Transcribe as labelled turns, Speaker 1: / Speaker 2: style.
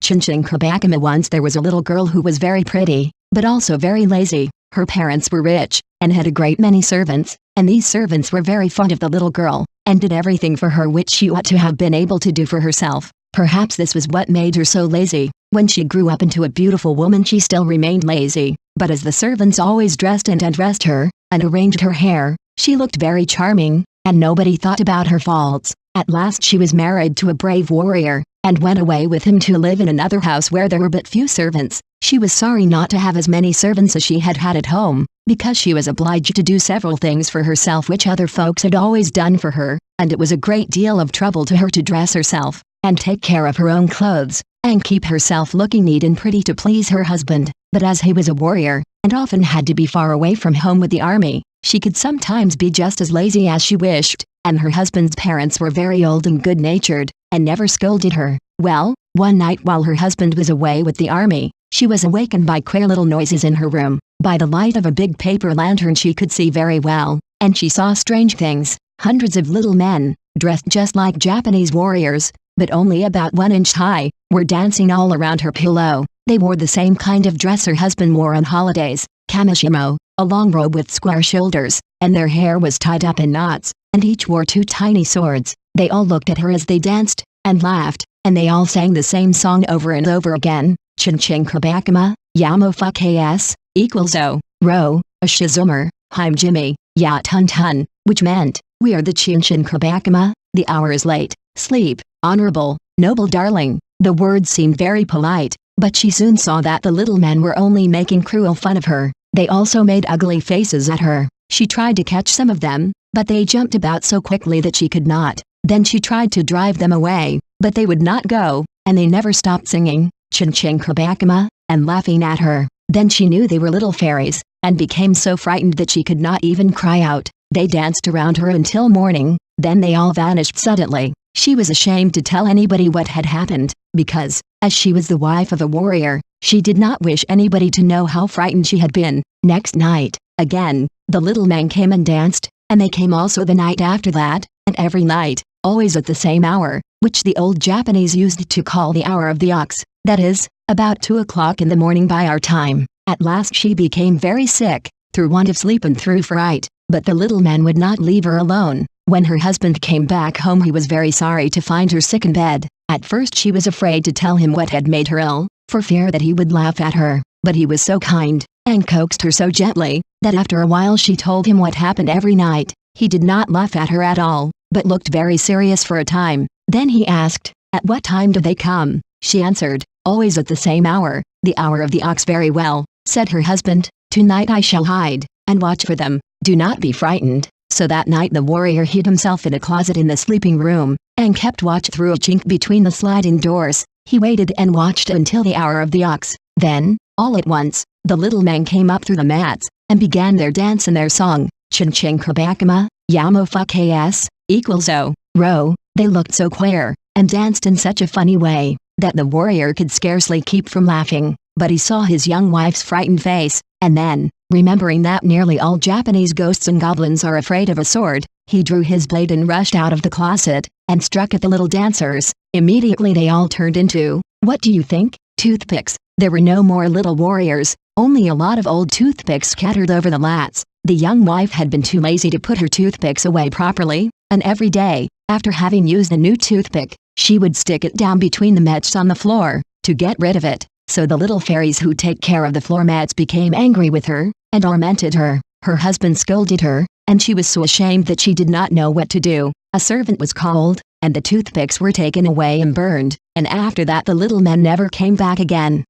Speaker 1: Chin-Chin Kobakama. Once there was a little girl who was very pretty, but also very lazy. Her parents were rich, and had a great many servants, and these servants were very fond of the little girl, and did everything for her which she ought to have been able to do for herself. Perhaps this was what made her so lazy. When she grew up into a beautiful woman she still remained lazy, but as the servants always dressed and undressed her, and arranged her hair, she looked very charming, and nobody thought about her faults. At last she was married to a brave warrior, and went away with him to live in another house where there were but few servants. She was sorry not to have as many servants as she had had at home, because she was obliged to do several things for herself which other folks had always done for her, and it was a great deal of trouble to her to dress herself, and take care of her own clothes, and keep herself looking neat and pretty to please her husband. But as he was a warrior, and often had to be far away from home with the army, she could sometimes be just as lazy as she wished, and her husband's parents were very old and good-natured, and never scolded her. Well, one night while her husband was away with the army, she was awakened by queer little noises in her room. By the light of a big paper lantern she could see very well, and she saw strange things. Hundreds of little men, dressed just like Japanese warriors, but only about 1 inch high, were dancing all around her pillow. They wore the same kind of dress her husband wore on holidays, kamishimo, a long robe with square shoulders, and their hair was tied up in knots, and each wore 2 tiny swords. They all looked at her as they danced, and laughed, and they all sang the same song over and over again. Chin-Chin Kobakama, Yamofuks, equals O, Ro, a Shizumer, Heim Jimmy, Ya Tun Tun, which meant, we are the Chin-Chin Kobakama, the hour is late, sleep, honorable, noble darling. The words seemed very polite, but she soon saw that the little men were only making cruel fun of her. They also made ugly faces at her. She tried to catch some of them, but they jumped about so quickly that she could not. Then she tried to drive them away, but they would not go, and they never stopped singing Chin-Chin Kobakama, and laughing at her. Then she knew they were little fairies, and became so frightened that she could not even cry out. They danced around her until morning, then they all vanished suddenly. She was ashamed to tell anybody what had happened, because, as she was the wife of a warrior, she did not wish anybody to know how frightened she had been. Next night, again, the little men came and danced, and they came also the night after that, and every night, always at the same hour, which the old Japanese used to call the hour of the ox, that is, about 2 o'clock in the morning by our time. At last she became very sick, through want of sleep and through fright, but the little men would not leave her alone. When her husband came back home he was very sorry to find her sick in bed. At first she was afraid to tell him what had made her ill, for fear that he would laugh at her, but he was so kind, and coaxed her so gently, that after a while she told him what happened every night. He did not laugh at her at all, but looked very serious for a time. Then he asked, "At what time do they come?" She answered, "Always at the same hour, the hour of the ox." "Very well," said her husband, "tonight I shall hide, and watch for them. Do not be frightened." So that night the warrior hid himself in a closet in the sleeping room, and kept watch through a chink between the sliding doors. He waited and watched until the hour of the ox. Then, all at once, the little men came up through the mats, and began their dance and their song, Chin-Chin Kobakama, Yamofuks, equals O, Ro. They looked so queer, and danced in such a funny way, that the warrior could scarcely keep from laughing. But he saw his young wife's frightened face, and then, remembering that nearly all Japanese ghosts and goblins are afraid of a sword, he drew his blade and rushed out of the closet, and struck at the little dancers. Immediately they all turned into, what do you think? Toothpicks. There were no more little warriors, only a lot of old toothpicks scattered over the lats. The young wife had been too lazy to put her toothpicks away properly, and every day, after having used a new toothpick, she would stick it down between the mats on the floor, to get rid of it. So the little fairies who take care of the floor mats became angry with her, and tormented her. Her husband scolded her, and she was so ashamed that she did not know what to do. A servant was called, and the toothpicks were taken away and burned, and after that the little men never came back again.